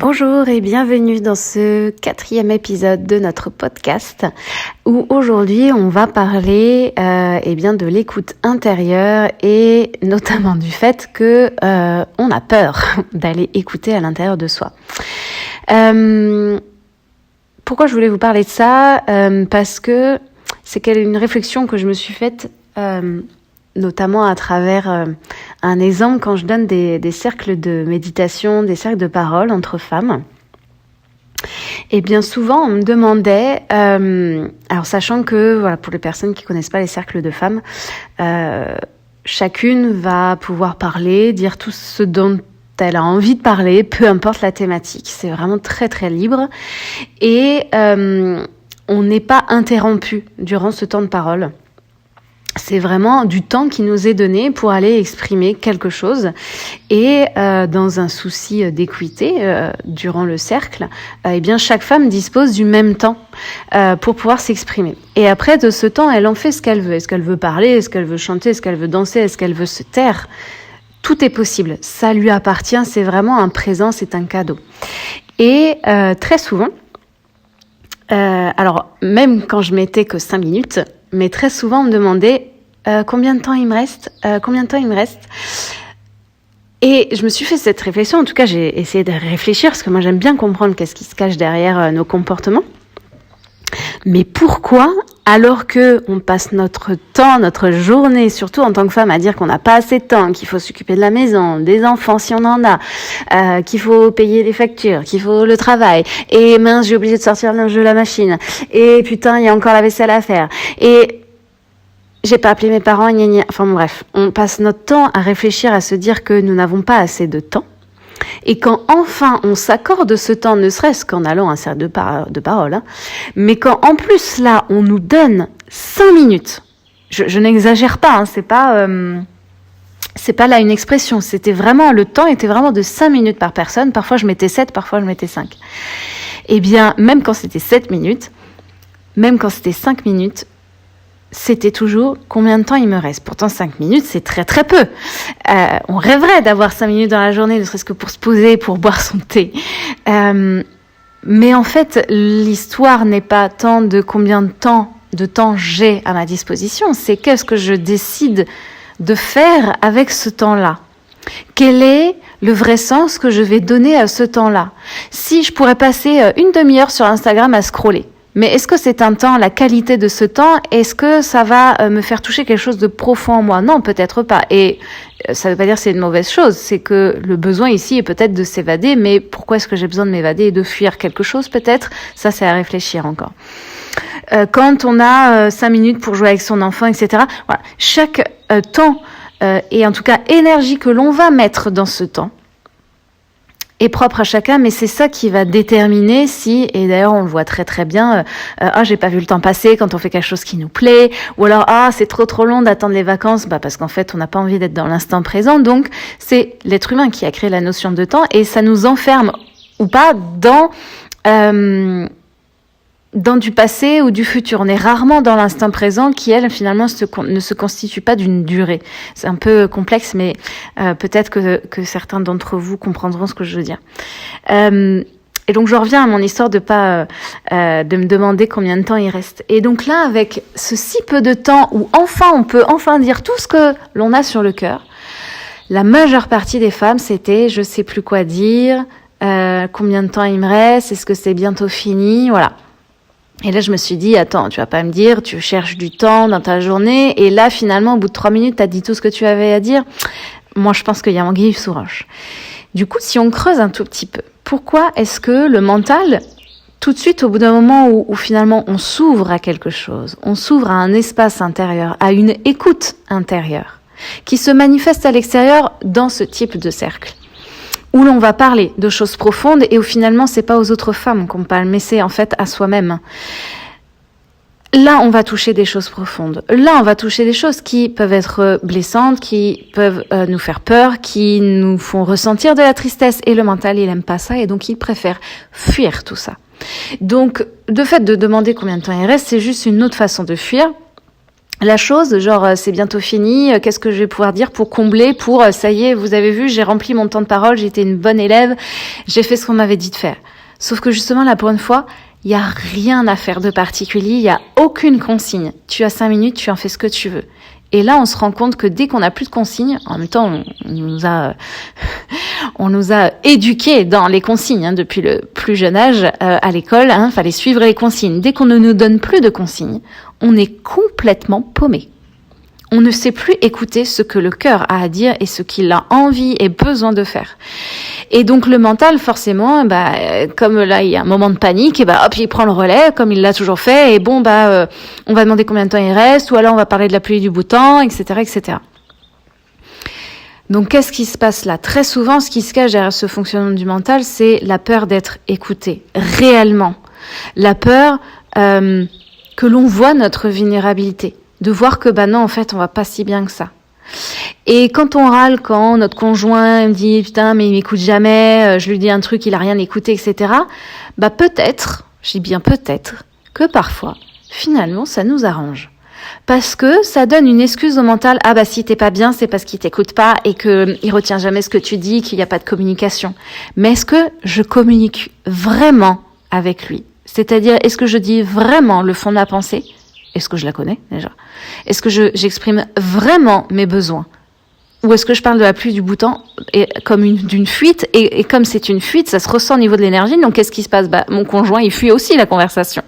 Bonjour et bienvenue dans ce 4e épisode de notre podcast où aujourd'hui on va parler de l'écoute intérieure et notamment du fait que on a peur d'aller écouter à l'intérieur de soi. Pourquoi je voulais vous parler de ça parce que c'est une réflexion que je me suis faite notamment à travers un exemple quand je donne des cercles de méditation, des cercles de parole entre femmes. Et bien souvent, on me demandait, alors sachant que voilà, pour les personnes qui connaissent pas les cercles de femmes, chacune va pouvoir parler, dire tout ce dont elle a envie de parler, peu importe la thématique. C'est vraiment très très libre et on n'est pas interrompu durant ce temps de parole. C'est vraiment du temps qui nous est donné pour aller exprimer quelque chose et dans un souci d'équité durant le cercle, chaque femme dispose du même temps pour pouvoir s'exprimer. Et après de ce temps, elle en fait ce qu'elle veut. Est-ce qu'elle veut parler? Est-ce qu'elle veut chanter? Est-ce qu'elle veut danser? Est-ce qu'elle veut se taire? Tout est possible. Ça lui appartient. C'est vraiment un présent, c'est un cadeau. Et très souvent, alors même quand je mettais que 5 minutes, mais très souvent on me demandait combien de temps il me reste, Et je me suis fait cette réflexion, en tout cas j'ai essayé de réfléchir, parce que moi j'aime bien comprendre qu'est-ce qui se cache derrière nos comportements. Mais pourquoi, alors que on passe notre temps, notre journée, surtout en tant que femme, à dire qu'on n'a pas assez de temps, qu'il faut s'occuper de la maison, des enfants si on en a, qu'il faut payer les factures, qu'il faut le travail, et mince, j'ai oublié de sortir le linge de la machine, et putain, il y a encore la vaisselle à faire, et j'ai pas appelé mes parents, enfin bref, on passe notre temps à réfléchir, à se dire que nous n'avons pas assez de temps. Et quand enfin on s'accorde ce temps, ne serait-ce qu'en allant à un cercle de parole, mais quand en plus là on nous donne 5 minutes, je n'exagère pas, c'est pas là une expression, le temps était vraiment de 5 minutes par personne, parfois je mettais 7, parfois je mettais 5. Eh bien, même quand c'était 7 minutes, même quand c'était 5 minutes, c'était toujours combien de temps il me reste. Pourtant, 5 minutes, c'est très très peu. On rêverait d'avoir 5 minutes dans la journée, ne serait-ce que pour se poser, pour boire son thé. Mais en fait, l'histoire n'est pas tant de combien de temps j'ai à ma disposition, c'est qu'est-ce que je décide de faire avec ce temps-là. Quel est le vrai sens que je vais donner à ce temps-là? Si je pourrais passer une demi-heure sur Instagram à scroller, mais est-ce que c'est un temps, la qualité de ce temps, est-ce que ça va me faire toucher quelque chose de profond en moi? Non, peut-être pas. Et ça ne veut pas dire que c'est une mauvaise chose, c'est que le besoin ici est peut-être de s'évader, mais pourquoi est-ce que j'ai besoin de m'évader et de fuir quelque chose peut-être? Ça, c'est à réfléchir encore. Quand on a 5 minutes pour jouer avec son enfant, etc., voilà, chaque temps et en tout cas énergie que l'on va mettre dans ce temps, est propre à chacun, mais c'est ça qui va déterminer si, et d'ailleurs on le voit très très bien, j'ai pas vu le temps passer quand on fait quelque chose qui nous plaît, ou alors c'est trop long d'attendre les vacances, parce qu'en fait on n'a pas envie d'être dans l'instant présent, donc c'est l'être humain qui a créé la notion de temps, et ça nous enferme ou pas dans du passé ou du futur. On est rarement dans l'instant présent qui, elle, finalement, ne se constitue pas d'une durée. C'est un peu complexe, mais peut-être que certains d'entre vous comprendront ce que je veux dire. Et donc, je reviens à mon histoire de me demander combien de temps il reste. Et donc là, avec ce si peu de temps où on peut dire tout ce que l'on a sur le cœur, la majeure partie des femmes, c'était je sais plus quoi dire, combien de temps il me reste, est-ce que c'est bientôt fini, voilà. Et là, je me suis dit, attends, tu vas pas me dire, tu cherches du temps dans ta journée, et là, finalement, au bout de 3 minutes, t'as dit tout ce que tu avais à dire. Moi, je pense qu'il y a anguille sous roche. Du coup, si on creuse un tout petit peu, pourquoi est-ce que le mental, tout de suite, au bout d'un moment où finalement on s'ouvre à quelque chose, on s'ouvre à un espace intérieur, à une écoute intérieure, qui se manifeste à l'extérieur dans ce type de cercle, où l'on va parler de choses profondes et où finalement c'est pas aux autres femmes qu'on parle, mais c'est en fait à soi-même. Là, on va toucher des choses profondes. Là, on va toucher des choses qui peuvent être blessantes, qui peuvent nous faire peur, qui nous font ressentir de la tristesse. Et le mental, il aime pas ça et donc il préfère fuir tout ça. Donc, le fait de demander combien de temps il reste, c'est juste une autre façon de fuir. la chose, genre c'est bientôt fini, qu'est-ce que je vais pouvoir dire pour combler, pour ça y est, vous avez vu, j'ai rempli mon temps de parole, j'ai été une bonne élève, j'ai fait ce qu'on m'avait dit de faire. Sauf que justement là pour une fois, il y a rien à faire de particulier, il y a aucune consigne. Tu as 5 minutes, tu en fais ce que tu veux. Et là, on se rend compte que dès qu'on n'a plus de consignes, en même temps, on nous a éduqués dans les consignes depuis le plus jeune âge à l'école. Fallait suivre les consignes. Dès qu'on ne nous donne plus de consignes, on est complètement paumé. On ne sait plus écouter ce que le cœur a à dire et ce qu'il a envie et besoin de faire. Et donc le mental, forcément, comme là il y a un moment de panique, et hop, il prend le relais comme il l'a toujours fait. Et bon, on va demander combien de temps il reste, ou alors on va parler de la pluie et du beau temps, etc., etc. Donc qu'est-ce qui se passe là ? Très souvent, ce qui se cache derrière ce fonctionnement du mental, c'est la peur d'être écouté réellement, la peur que l'on voit notre vulnérabilité. De voir que non, en fait, on va pas si bien que ça. Et quand on râle, quand notre conjoint me dit putain mais il m'écoute jamais, je lui dis un truc, il a rien écouté, etc. Peut-être, je dis bien peut-être, que parfois, finalement, ça nous arrange. Parce que ça donne une excuse au mental, si t'es pas bien, c'est parce qu'il t'écoute pas et que il retient jamais ce que tu dis, qu'il n'y a pas de communication. Mais est-ce que je communique vraiment avec lui ? C'est-à-dire, est-ce que je dis vraiment le fond de ma pensée ? Est-ce que je la connais déjà ? Est-ce que j'exprime vraiment mes besoins ? Ou est-ce que je parle de la pluie du beau temps comme d'une fuite et comme c'est une fuite, ça se ressent au niveau de l'énergie. Donc qu'est-ce qui se passe ? Mon conjoint, il fuit aussi la conversation.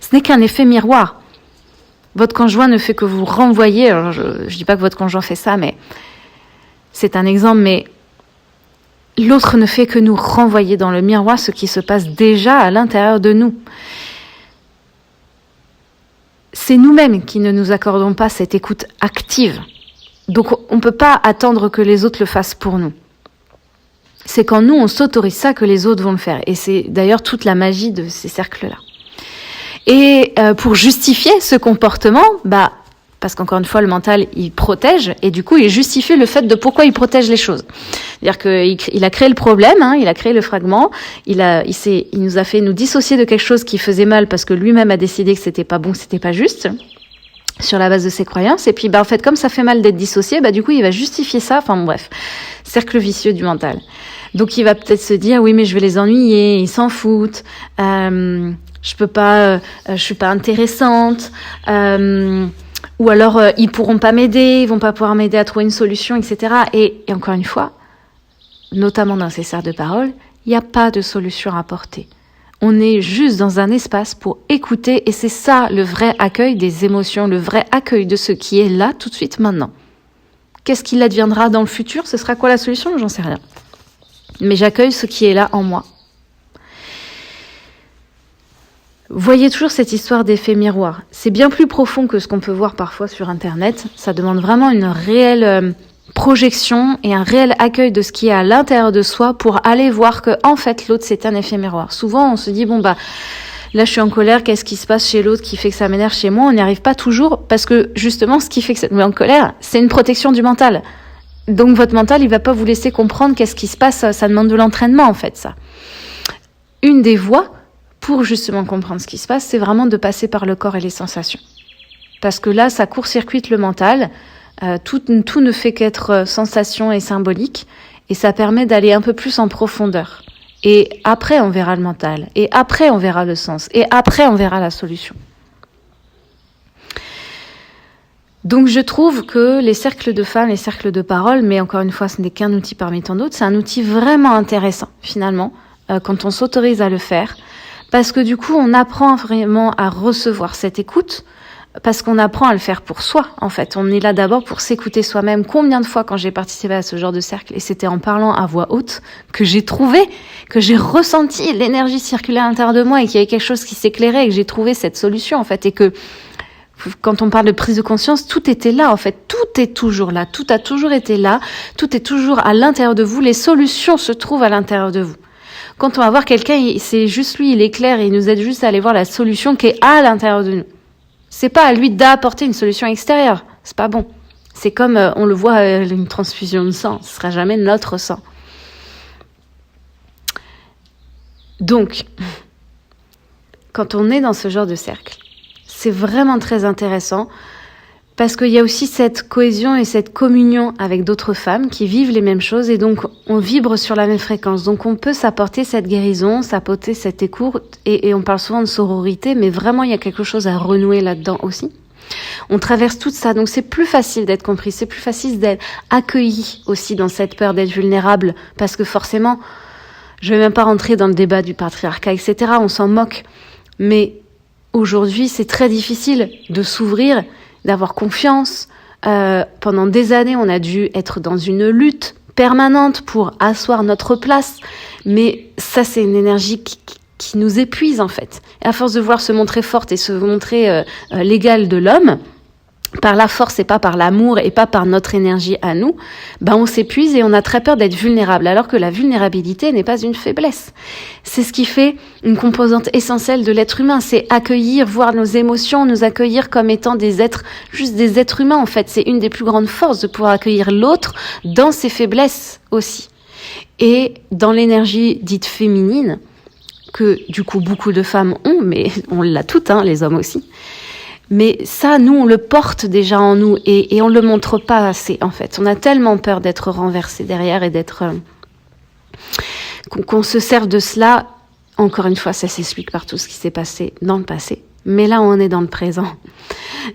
Ce n'est qu'un effet miroir. Votre conjoint ne fait que vous renvoyer. Alors je dis pas que votre conjoint fait ça, mais c'est un exemple. Mais l'autre ne fait que nous renvoyer dans le miroir ce qui se passe déjà à l'intérieur de nous. C'est nous-mêmes qui ne nous accordons pas cette écoute active. Donc on ne peut pas attendre que les autres le fassent pour nous. C'est quand nous, on s'autorise ça que les autres vont le faire. Et c'est d'ailleurs toute la magie de ces cercles-là. Et pour justifier ce comportement, parce qu'encore une fois, le mental, il protège, et du coup, il justifie le fait de pourquoi il protège les choses. C'est-à-dire qu'il a créé le problème, il a créé le fragment, il nous a fait nous dissocier de quelque chose qui faisait mal parce que lui-même a décidé que c'était pas bon, que c'était pas juste, sur la base de ses croyances. Et puis, en fait, comme ça fait mal d'être dissocié, du coup, il va justifier ça. Enfin, bref, cercle vicieux du mental. Donc, il va peut-être se dire, oui, mais je vais les ennuyer, ils s'en foutent, je peux pas, je suis pas intéressante, ou alors ils pourront pas m'aider, ils vont pas pouvoir m'aider à trouver une solution, etc. Et encore une fois, notamment dans ces cercles de parole, il n'y a pas de solution à apporter. On est juste dans un espace pour écouter, et c'est ça le vrai accueil des émotions, le vrai accueil de ce qui est là tout de suite maintenant. Qu'est-ce qu'il adviendra dans le futur ? Ce sera quoi la solution ? J'en sais rien. Mais j'accueille ce qui est là en moi. Voyez toujours cette histoire d'effet miroir. C'est bien plus profond que ce qu'on peut voir parfois sur Internet. Ça demande vraiment une réelle projection et un réel accueil de ce qui est à l'intérieur de soi pour aller voir que en fait l'autre c'est un effet miroir. Souvent on se dit là je suis en colère, qu'est-ce qui se passe chez l'autre qui fait que ça m'énerve chez moi ? On n'y arrive pas toujours parce que justement ce qui fait que ça nous met en colère, c'est une protection du mental. Donc votre mental il va pas vous laisser comprendre qu'est-ce qui se passe, ça demande de l'entraînement en fait ça. Une des voies pour justement comprendre ce qui se passe, c'est vraiment de passer par le corps et les sensations. Parce que là, ça court-circuite le mental, tout ne fait qu'être sensation et symbolique, et ça permet d'aller un peu plus en profondeur. Et après, on verra le mental, et après, on verra le sens, et après, on verra la solution. Donc je trouve que les cercles de femmes, les cercles de parole, mais encore une fois, ce n'est qu'un outil parmi tant d'autres, c'est un outil vraiment intéressant, finalement, quand on s'autorise à le faire, parce que du coup, on apprend vraiment à recevoir cette écoute, parce qu'on apprend à le faire pour soi, en fait. On est là d'abord pour s'écouter soi-même. Combien de fois, quand j'ai participé à ce genre de cercle, et c'était en parlant à voix haute, que j'ai ressenti l'énergie circuler à l'intérieur de moi, et qu'il y avait quelque chose qui s'éclairait, et que j'ai trouvé cette solution, en fait, et que quand on parle de prise de conscience, tout était là, en fait. Tout est toujours là. Tout a toujours été là. Tout est toujours à l'intérieur de vous. Les solutions se trouvent à l'intérieur de vous. Quand on va voir quelqu'un, c'est juste lui, il éclaire et il nous aide juste à aller voir la solution qui est à l'intérieur de nous. C'est pas à lui d'apporter une solution extérieure. C'est pas bon. C'est comme, on le voit, une transfusion de sang. Ce sera jamais notre sang. Donc, quand on est dans ce genre de cercle, c'est vraiment très intéressant parce qu'il y a aussi cette cohésion et cette communion avec d'autres femmes qui vivent les mêmes choses et donc on vibre sur la même fréquence. Donc on peut s'apporter cette guérison, s'apporter cette écoute et on parle souvent de sororité, mais vraiment il y a quelque chose à renouer là-dedans aussi. On traverse tout ça, donc c'est plus facile d'être compris, c'est plus facile d'être accueilli aussi dans cette peur d'être vulnérable, parce que forcément, je vais même pas rentrer dans le débat du patriarcat, etc., on s'en moque, mais aujourd'hui c'est très difficile de s'ouvrir, d'avoir confiance. Pendant des années, on a dû être dans une lutte permanente pour asseoir notre place. Mais ça, c'est une énergie qui nous épuise, en fait. Et à force de vouloir se montrer forte et se montrer l'égale de l'homme, par la force et pas par l'amour et pas par notre énergie à nous, on s'épuise et on a très peur d'être vulnérable, alors que la vulnérabilité n'est pas une faiblesse. C'est ce qui fait une composante essentielle de l'être humain, c'est accueillir, voir nos émotions, nous accueillir comme étant juste des êtres humains en fait. C'est une des plus grandes forces de pouvoir accueillir l'autre dans ses faiblesses aussi. Et dans l'énergie dite féminine, que du coup beaucoup de femmes ont, mais on l'a toutes, les hommes aussi. Mais ça, nous, on le porte déjà en nous et on le montre pas assez, en fait. On a tellement peur d'être renversé derrière et d'être... qu'on se serve de cela. Encore une fois, ça s'explique par tout ce qui s'est passé dans le passé. Mais là, on est dans le présent.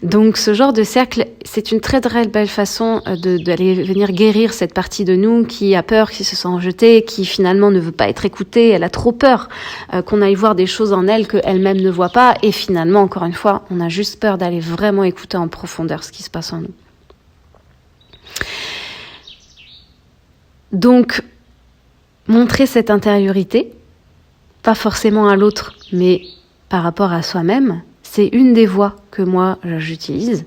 Donc, ce genre de cercle, c'est une très, très belle façon d'aller venir guérir cette partie de nous qui a peur, qui se sent rejetée, qui finalement ne veut pas être écoutée. Elle a trop peur qu'on aille voir des choses en elle qu'elle-même ne voit pas. Et finalement, encore une fois, on a juste peur d'aller vraiment écouter en profondeur ce qui se passe en nous. Donc, montrer cette intériorité, pas forcément à l'autre, mais par rapport à soi-même, c'est une des voies que moi j'utilise.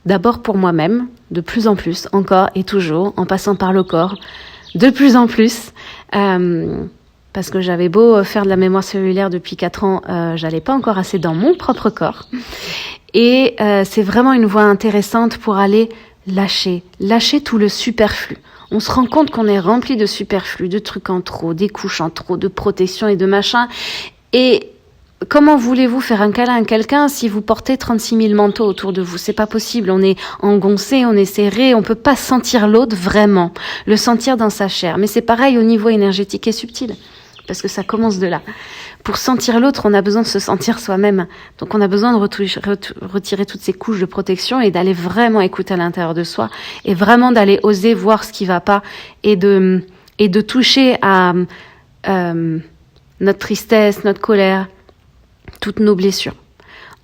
D'abord pour moi-même, de plus en plus, encore et toujours, en passant par le corps, de plus en plus, parce que j'avais beau faire de la mémoire cellulaire depuis 4 ans, j'allais pas encore assez dans mon propre corps. Et c'est vraiment une voie intéressante pour aller lâcher tout le superflu. On se rend compte qu'on est rempli de superflu, de trucs en trop, des couches en trop, de protection et de machin. Et comment voulez-vous faire un câlin à quelqu'un si vous portez 36 000 manteaux autour de vous? C'est pas possible. On est engoncé, on est serré, on peut pas sentir l'autre vraiment, le sentir dans sa chair. Mais c'est pareil au niveau énergétique et subtil, parce que ça commence de là. Pour sentir l'autre, on a besoin de se sentir soi-même. Donc on a besoin de retirer toutes ces couches de protection et d'aller vraiment écouter à l'intérieur de soi et vraiment d'aller oser voir ce qui va pas et de toucher à notre tristesse, notre colère, toutes nos blessures.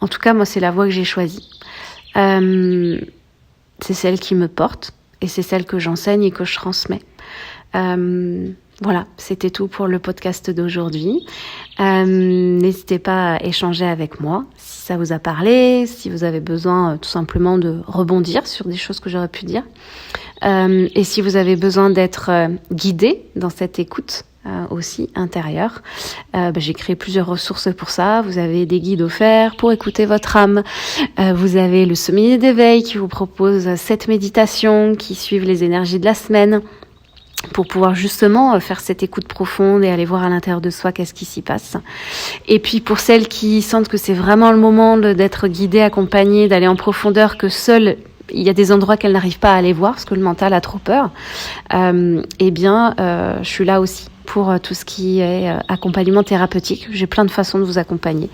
En tout cas, moi, c'est la voie que j'ai choisie. C'est celle qui me porte et c'est celle que j'enseigne et que je transmets. Voilà, c'était tout pour le podcast d'aujourd'hui. N'hésitez pas à échanger avec moi si ça vous a parlé, si vous avez besoin tout simplement de rebondir sur des choses que j'aurais pu dire. Et si vous avez besoin d'être guidé dans cette écoute aussi intérieure, j'ai créé plusieurs ressources pour ça. Vous avez des guides offerts pour écouter votre âme. Vous avez le sommelier d'éveil qui vous propose 7 méditations qui suivent les énergies de la semaine, pour pouvoir justement faire cette écoute profonde et aller voir à l'intérieur de soi qu'est-ce qui s'y passe. Et puis pour celles qui sentent que c'est vraiment le moment d'être guidées, accompagnées, d'aller en profondeur, que seule il y a des endroits qu'elles n'arrivent pas à aller voir parce que le mental a trop peur, je suis là aussi pour tout ce qui est accompagnement thérapeutique. J'ai plein de façons de vous accompagner.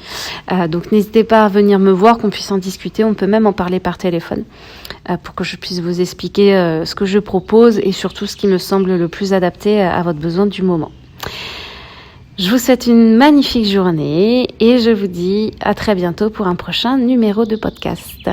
Donc n'hésitez pas à venir me voir, qu'on puisse en discuter. On peut même en parler par téléphone pour que je puisse vous expliquer ce que je propose et surtout ce qui me semble le plus adapté à votre besoin du moment. Je vous souhaite une magnifique journée et je vous dis à très bientôt pour un prochain numéro de podcast.